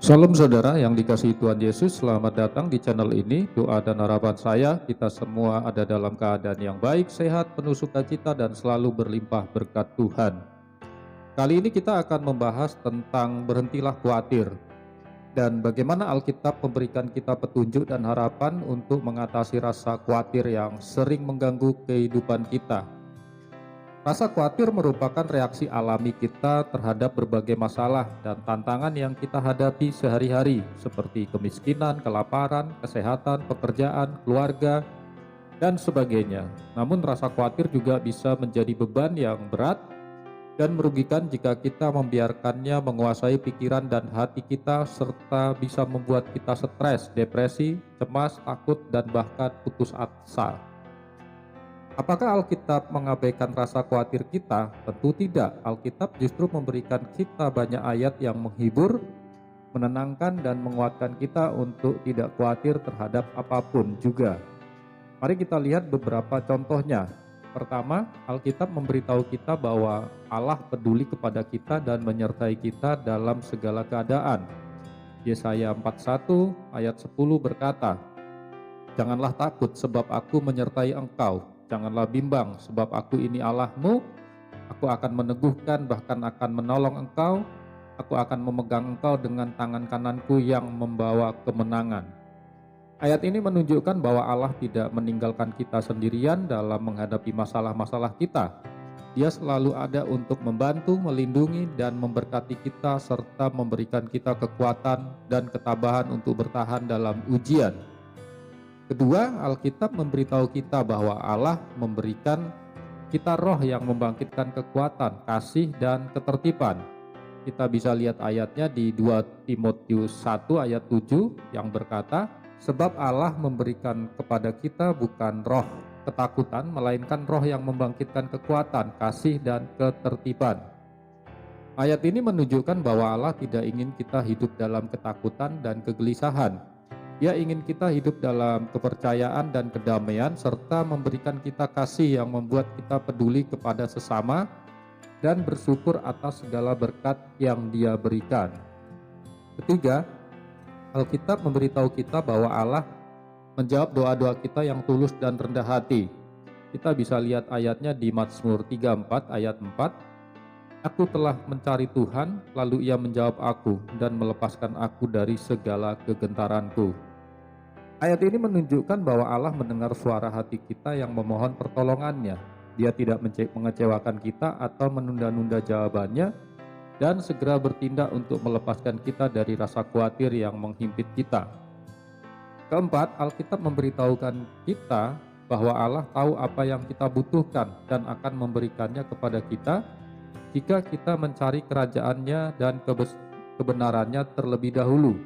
Salam saudara yang dikasihi Tuhan Yesus, selamat datang di channel ini. Doa dan harapan saya, kita semua ada dalam keadaan yang baik, sehat, penuh sukacita, dan selalu berlimpah berkat Tuhan. Kali ini kita akan membahas tentang berhentilah khawatir, dan bagaimana Alkitab memberikan kita petunjuk dan harapan untuk mengatasi rasa khawatir yang sering mengganggu kehidupan kita. Rasa khawatir merupakan reaksi alami kita terhadap berbagai masalah dan tantangan yang kita hadapi sehari-hari, seperti kemiskinan, kelaparan, kesehatan, pekerjaan, keluarga, dan sebagainya. Namun rasa khawatir juga bisa menjadi beban yang berat dan merugikan jika kita membiarkannya menguasai pikiran dan hati kita, serta bisa membuat kita stres, depresi, cemas, takut, dan bahkan putus asa. Apakah Alkitab mengabaikan rasa khawatir kita? Tentu tidak. Alkitab justru memberikan kita banyak ayat yang menghibur, menenangkan, dan menguatkan kita untuk tidak khawatir terhadap apapun juga. Mari kita lihat beberapa contohnya. Pertama, Alkitab memberitahu kita bahwa Allah peduli kepada kita dan menyertai kita dalam segala keadaan. Yesaya 41 ayat 10 berkata, "Janganlah takut sebab aku menyertai engkau. Janganlah bimbang, sebab aku ini Allahmu. Aku akan meneguhkan, bahkan akan menolong engkau. Aku akan memegang engkau dengan tangan kananku yang membawa kemenangan." Ayat ini menunjukkan bahwa Allah tidak meninggalkan kita sendirian dalam menghadapi masalah-masalah kita. Dia selalu ada untuk membantu, melindungi, dan memberkati kita, serta memberikan kita kekuatan dan ketabahan untuk bertahan dalam ujian. Kedua, Alkitab memberitahu kita bahwa Allah memberikan kita roh yang membangkitkan kekuatan, kasih, dan ketertiban. Kita bisa lihat ayatnya di 2 Timotius 1 ayat 7 yang berkata, "Sebab Allah memberikan kepada kita bukan roh ketakutan, melainkan roh yang membangkitkan kekuatan, kasih, dan ketertiban." Ayat ini menunjukkan bahwa Allah tidak ingin kita hidup dalam ketakutan dan kegelisahan. Dia ingin kita hidup dalam kepercayaan dan kedamaian, serta memberikan kita kasih yang membuat kita peduli kepada sesama dan bersyukur atas segala berkat yang Dia berikan. Ketiga, Alkitab memberitahu kita bahwa Allah menjawab doa-doa kita yang tulus dan rendah hati. Kita bisa lihat ayatnya di Mazmur 34 ayat 4. "Aku telah mencari Tuhan, lalu Ia menjawab aku dan melepaskan aku dari segala kegentaranku." Ayat ini menunjukkan bahwa Allah mendengar suara hati kita yang memohon pertolongannya. Dia tidak mengecewakan kita atau menunda-nunda jawabannya, dan segera bertindak untuk melepaskan kita dari rasa khawatir yang menghimpit kita. Keempat, Alkitab memberitahukan kita bahwa Allah tahu apa yang kita butuhkan dan akan memberikannya kepada kita jika kita mencari kerajaannya dan kebenarannya terlebih dahulu.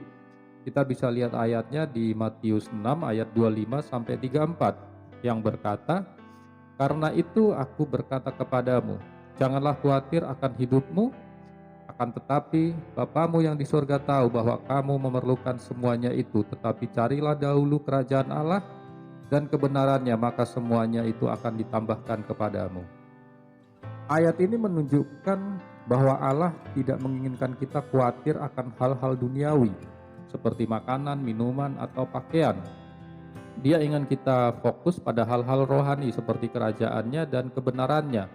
Kita bisa lihat ayatnya di Matius 6 ayat 25 sampai 34 yang berkata, "Karena itu aku berkata kepadamu, janganlah khawatir akan hidupmu, akan tetapi Bapamu yang di surga tahu bahwa kamu memerlukan semuanya itu, tetapi carilah dahulu kerajaan Allah dan kebenarannya, maka semuanya itu akan ditambahkan kepadamu." Ayat ini menunjukkan bahwa Allah tidak menginginkan kita khawatir akan hal-hal duniawi seperti makanan, minuman, atau pakaian. Dia ingin kita fokus pada hal-hal rohani seperti kerajaannya dan kebenarannya.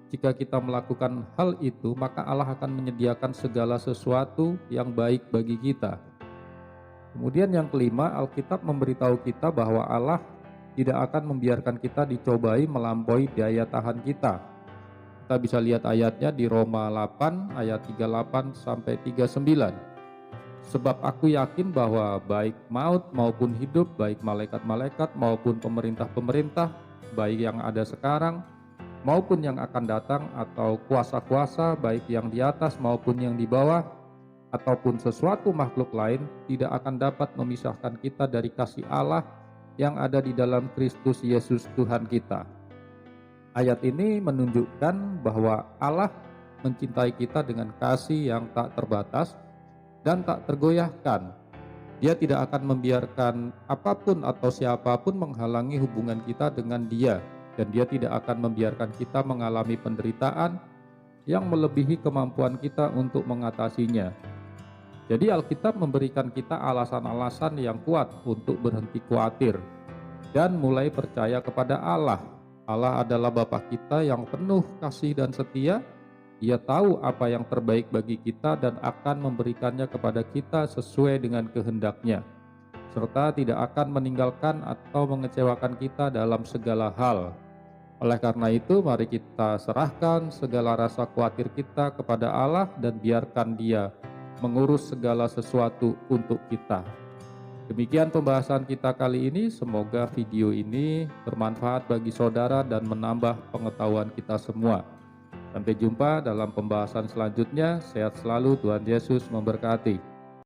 Jika kita melakukan hal itu, maka Allah akan menyediakan segala sesuatu yang baik bagi kita. Kemudian yang kelima, Alkitab memberitahu kita bahwa Allah tidak akan membiarkan kita dicobai melampaui daya tahan kita. Kita bisa lihat ayatnya di Roma 8 ayat 38 sampai 39. "Sebab aku yakin bahwa baik maut maupun hidup, baik malaikat-malaikat maupun pemerintah-pemerintah, baik yang ada sekarang maupun yang akan datang, atau kuasa-kuasa, baik yang di atas maupun yang di bawah, ataupun sesuatu makhluk lain, tidak akan dapat memisahkan kita dari kasih Allah yang ada di dalam Kristus Yesus Tuhan kita." Ayat ini menunjukkan bahwa Allah mencintai kita dengan kasih yang tak terbatas dan tak tergoyahkan. Dia tidak akan membiarkan apapun atau siapapun menghalangi hubungan kita dengan Dia, dan Dia tidak akan membiarkan kita mengalami penderitaan yang melebihi kemampuan kita untuk mengatasinya. Jadi Alkitab memberikan kita alasan-alasan yang kuat untuk berhenti khawatir dan mulai percaya kepada Allah. Allah adalah Bapa kita yang penuh kasih dan setia. Dia tahu apa yang terbaik bagi kita dan akan memberikannya kepada kita sesuai dengan kehendak-Nya, serta tidak akan meninggalkan atau mengecewakan kita dalam segala hal. Oleh karena itu, mari kita serahkan segala rasa khawatir kita kepada Allah dan biarkan Dia mengurus segala sesuatu untuk kita. Demikian pembahasan kita kali ini. Semoga video ini bermanfaat bagi saudara dan menambah pengetahuan kita semua. Sampai jumpa dalam pembahasan selanjutnya. Sehat selalu, Tuhan Yesus memberkati.